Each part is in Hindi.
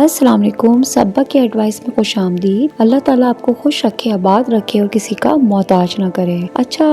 अस्सलाम वालेकुम। सब्बा की एडवाइस में खुशामदीद। अल्लाह ताला आपको खुश रखे, आबाद रखे और किसी का मोहताज ना करे। अच्छा,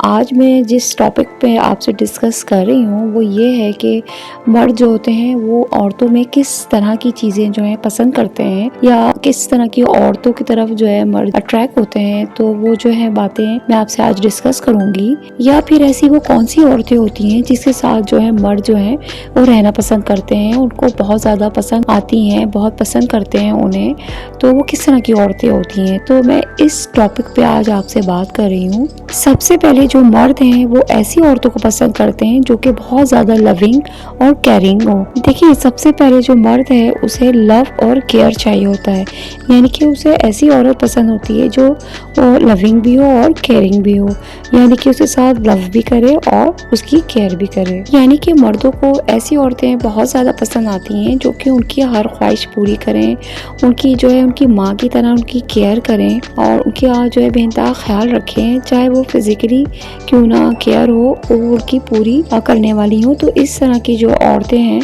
आज मैं जिस टॉपिक पे आपसे डिस्कस कर रही हूँ वो ये है कि मर्द जो होते हैं वो औरतों में किस तरह की चीज़ें जो है पसंद करते हैं या किस तरह की औरतों की तरफ जो है मर्द अट्रैक्ट होते हैं। तो वो जो है बातें मैं आपसे आज डिस्कस करूँगी। या फिर ऐसी वो कौन सी औरतें होती हैं जिसके साथ जो है मर्द जो है वो रहना पसंद करते हैं, उनको बहुत ज़्यादा पसंद आती हैं, बहुत पसंद करते हैं उन्हें। तो वो किस तरह की औरतें होती हैं, तो मैं इस टॉपिक पे आज आपसे बात कर रही हूँ। सबसे पहले जो मर्द हैं वो ऐसी औरतों को पसंद करते हैं जो कि बहुत ज़्यादा लविंग और केयरिंग हो। देखिए, सबसे पहले जो मर्द है उसे लव और केयर चाहिए होता है, यानी कि उसे ऐसी औरत पसंद होती है जो लविंग भी हो और केयरिंग भी हो, यानी कि उसके साथ लव भी करे और उसकी केयर भी करे। यानी कि मर्दों को ऐसी औरतें बहुत ज़्यादा पसंद आती हैं जो कि उनकी हर ख्वाहिश पूरी करें, उनकी जो है उनकी माँ की तरह उनकी केयर करें और उनकी जो है बेइंतहा ख्याल रखें, चाहे वो फिजिकली क्यों ना केयर हो वो उनकी पूरी करने वाली हो। तो इस तरह की जो औरतें हैं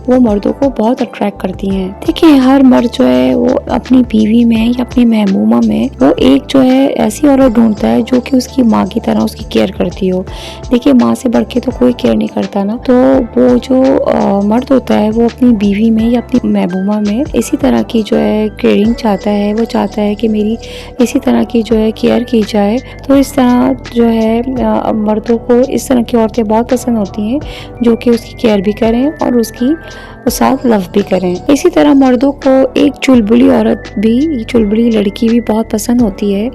वो मर्दों को बहुत अट्रैक्ट करती हैं। देखिए, हर मर्द जो है वो अपनी बीवी में या अपनी महबूबा में वो एक जो है ऐसी औरत ढूंढता है जो कि उसकी माँ की तरह उसकी केयर करती हो। देखिए, माँ से बढ़ के तो कोई केयर नहीं करता ना, तो वो जो मर्द होता है वो अपनी बीवी में या अपनी महबूबा में इसी तरह की जो है केयरिंग चाहता है। वो चाहता है कि मेरी इसी तरह की जो है केयर की जाए। तो इस तरह जो है मर्दों को इस तरह की औरतें बहुत पसंद होती हैं जो कि उसकी केयर भी करें और उसकी साथ लव भी करें। इसी तरह मर्दों को एक चुलबुली औरत भी, चुलबुली लड़की भी बहुत पसंद होती है,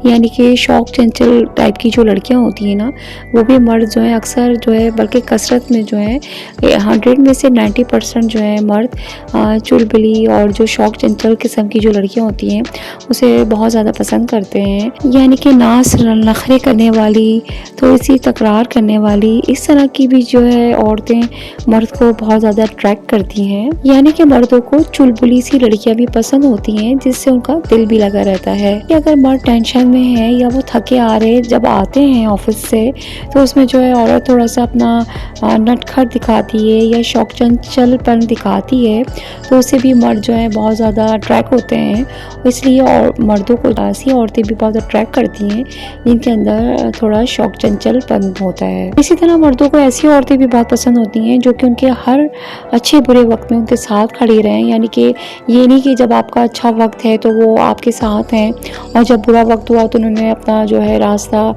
यानी कि शौक चंचल टाइप की जो लड़कियां होती हैं ना, वो भी मर्द जो है अक्सर जो है बल्कि कसरत में जो है 100 में से 90% जो है मर्द चुलबुली और जो शौक चंचल किस्म की जो लड़कियां होती हैं उसे बहुत ज़्यादा पसंद करते हैं। यानी कि नास नखरे करने वाली, थोड़ी सी तकरार करने वाली, इस तरह की भी जो है औरतें मर्द को बहुत ज़्यादा अट्रैक्ट करती हैं। यानी कि मर्दों को चुलबुली सी लड़कियां भी पसंद होती हैं जिससे उनका दिल भी लगा रहता है। कि अगर मर्द टेंशन में है या वो थके आ रहे जब आते हैं ऑफिस से, तो उसमें जो है औरत थोड़ा सा अपना नटखट दिखाती है या शौक चंचलपन दिखाती है, तो उससे भी मर्द जो है बहुत ज़्यादा अट्रैक्ट होते हैं। इसलिए और मर्दों को ऐसी औरतें भी बहुत अट्रैक्ट करती हैं जिनके अंदर थोड़ा शौक चंचलपन होता है। इसी तरह मर्दों को ऐसी औरतें भी बहुत पसंद होती हैं जो कि उनके हर अच्छे बुरे वक्त में उनके साथ खड़ी रहें। यानी कि ये नहीं कि जब आपका अच्छा वक्त है तो वो आपके साथ हैं और जब बुरा वक्त हुआ तो उन्होंने अपना जो है रास्ता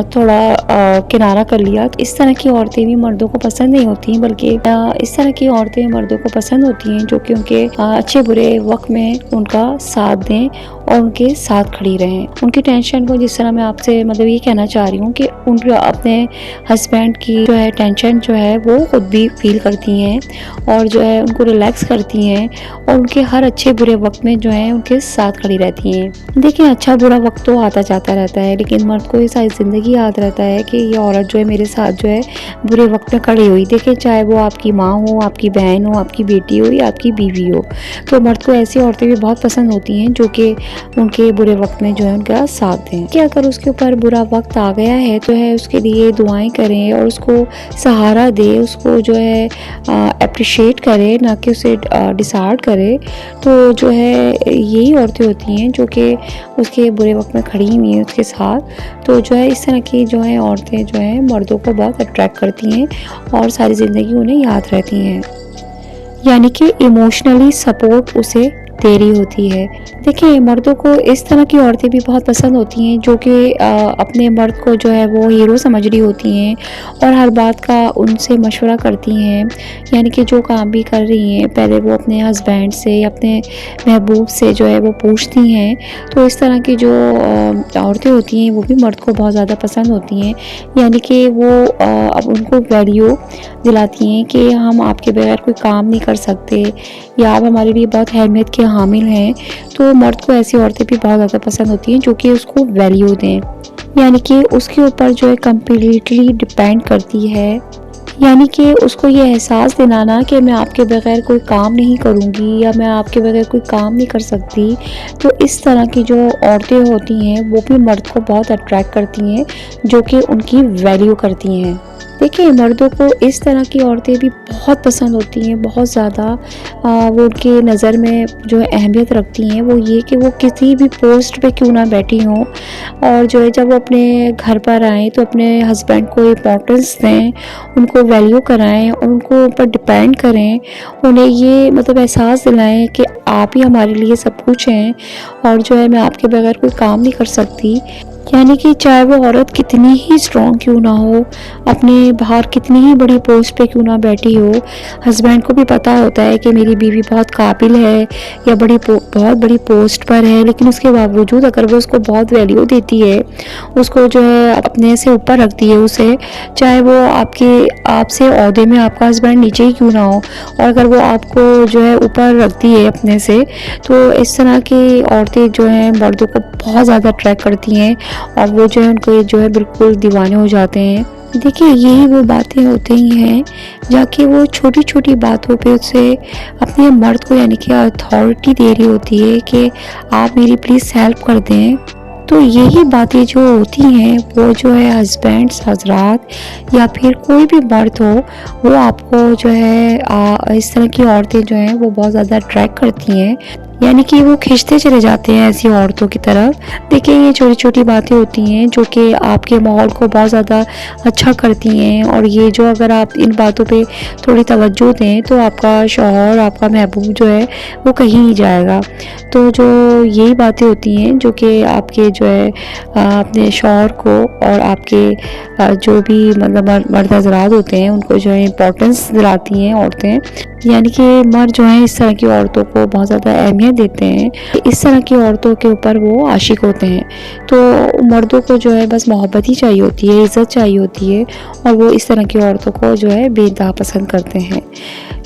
थोड़ा किनारा कर लिया। तो इस तरह की औरतें भी मर्दों को पसंद नहीं होती, बल्कि इस तरह की औरतें मर्दों को पसंद होती हैं जो कि उनके अच्छे बुरे वक्त में उनका साथ दें और उनके साथ खड़ी रहें। उनकी टेंशन को, जिस तरह मैं आपसे मतलब ये कहना चाह रही हूँ कि उन अपने हस्बैंड की जो है टेंशन जो है वो खुद भी फील करती हैं और जो है उनको रिलैक्स करती हैं और उनके हर अच्छे बुरे वक्त में जो है उनके साथ खड़ी रहती हैं। देखिए, अच्छा बुरा वक्त तो आता जाता रहता है, लेकिन मर्द को ये सारी ज़िंदगी याद रहता है कि ये औरत जो है मेरे साथ जो है बुरे वक्त में खड़ी हुई। देखिए, चाहे वो आपकी माँ हो, आपकी बहन हो, आपकी बेटी हो या आपकी बीवी हो, तो मर्द को ऐसी औरतें भी बहुत पसंद होती हैं जो कि उनके बुरे वक्त में जो है उनका साथ दें। कि अगर उसके ऊपर बुरा वक्त आ गया है तो है उसके लिए दुआएं करें और उसको सहारा दे, उसको जो है अप्रिशिएट करे, ना कि उसे डिसहार्ट करे। तो जो है यही औरतें होती हैं जो कि उसके बुरे वक्त में खड़ी हुई हैं उसके साथ। तो जो है इस तरह की जो है औरतें जो हैं मर्दों को बहुत अट्रैक्ट करती हैं और सारी ज़िंदगी उन्हें याद रहती हैं, यानी कि इमोशनली सपोर्ट उसे दे रही होती है। देखिए, मर्दों को इस तरह की औरतें भी बहुत पसंद होती हैं जो कि अपने मर्द को जो है वो हीरो समझ रही होती हैं और हर बात का उनसे मशवरा करती हैं। यानी कि जो काम भी कर रही हैं पहले वो अपने हस्बैंड से या अपने महबूब से जो है वो पूछती हैं। तो इस तरह की जो औरतें होती हैं वो भी मर्द को बहुत ज़्यादा पसंद होती हैं, यानी कि वो अब उनको वैल्यू दिलाती हैं कि हम आपके बगैर कोई काम नहीं कर सकते या आप हमारे लिए बहुत अहमियत के हामिल हैं। तो मर्द को ऐसी औरतें भी बहुत ज़्यादा पसंद होती हैं जो कि उसको वैल्यू दें, यानी कि उसके ऊपर जो है कम्प्लीटली डिपेंड करती है। यानी कि उसको ये एहसास दिलाना कि मैं आपके बगैर कोई काम नहीं करूँगी या मैं आपके बगैर कोई काम नहीं कर सकती। तो इस तरह की जो औरतें होती हैं वो भी मर्द को बहुत अट्रैक्ट करती हैं जो कि उनकी वैल्यू करती हैं। देखिए, मर्दों को इस तरह की औरतें भी बहुत पसंद होती हैं, बहुत ज़्यादा वो उनकी नज़र में जो है अहमियत रखती हैं, वो ये कि वो किसी भी पोस्ट पे क्यों ना बैठी हों, और जो है जब वो अपने घर पर आएँ तो अपने हस्बैंड को इम्पोर्टेंस दें, उनको वैल्यू कराएँ और उनको ऊपर डिपेंड करें। उन्हें ये मतलब एहसास दिलाएँ कि आप ही हमारे लिए सब कुछ हैं, और जो है मैं आपके बगैर कोई काम नहीं कर सकती। यानी कि चाहे वो औरत कितनी ही स्ट्रॉन्ग क्यों ना हो, अपने बाहर कितनी ही बड़ी पोस्ट पे क्यों ना बैठी हो, हस्बैंड को भी पता होता है कि मेरी बीवी बहुत काबिल है या बहुत बड़ी पोस्ट पर है, लेकिन उसके बावजूद अगर वो उसको बहुत वैल्यू देती है, उसको जो है अपने से ऊपर रखती है उसे, चाहे वो आपसे ओहदे में आपका हस्बैंड नीचे ही क्यों ना हो, और अगर वो आपको जो है ऊपर रखती है अपने से, तो इस तरह की औरतें जो हैं मर्दों को बहुत ज़्यादा अट्रैक्ट करती हैं, और वो जो है उनको जो है बिल्कुल दीवाने हो जाते हैं। देखिए, यही वो बातें होती ही हैं जाके वो छोटी-छोटी बातों पे उससे अपने मर्द को यानी कि अथॉरिटी दे रही होती है कि आप मेरी प्लीज़ हेल्प कर दें। तो यही बातें जो होती हैं वो जो है हस्बैंड्स हज़रात या फिर कोई भी मर्द हो, वो आपको जो है इस तरह की औरतें जो हैं वो बहुत ज़्यादा अट्रैक्ट करती हैं, यानी कि वो खींचते चले जाते हैं ऐसी औरतों की तरफ। देखिए, ये छोटी-छोटी बातें होती हैं जो कि आपके माहौल को बहुत ज़्यादा अच्छा करती हैं, और ये जो अगर आप इन बातों पे थोड़ी तवज्जो दें तो आपका शौहर, आपका महबूब जो है वो कहीं नहीं जाएगा। तो जो यही बातें होती हैं जो कि आपके जो है अपने शौहर को और आपके जो भी मतलब मर्द हज़रात होते हैं उनको जो है इम्पोर्टेंस दिलाती हैं औरतें। यानी कि मर्द जो हैं इस तरह की औरतों को बहुत ज़्यादा अहमियत देते हैं, इस तरह की औरतों के ऊपर वो आशिक होते हैं। तो मर्दों को जो है बस मोहब्बत ही चाहिए होती है, इज़्ज़त चाहिए होती है, और वो इस तरह की औरतों को जो है बेइंतहा पसंद करते हैं।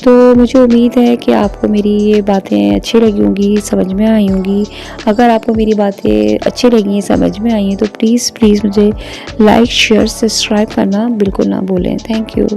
तो मुझे उम्मीद है कि आपको मेरी ये बातें अच्छी लगी होंगी, समझ में आई होंगी। अगर आपको मेरी बातें अच्छी लगी, समझ में आई हैं, तो प्लीज़ मुझे लाइक, शेयर, सब्सक्राइब करना बिल्कुल ना भूलें। Thank you.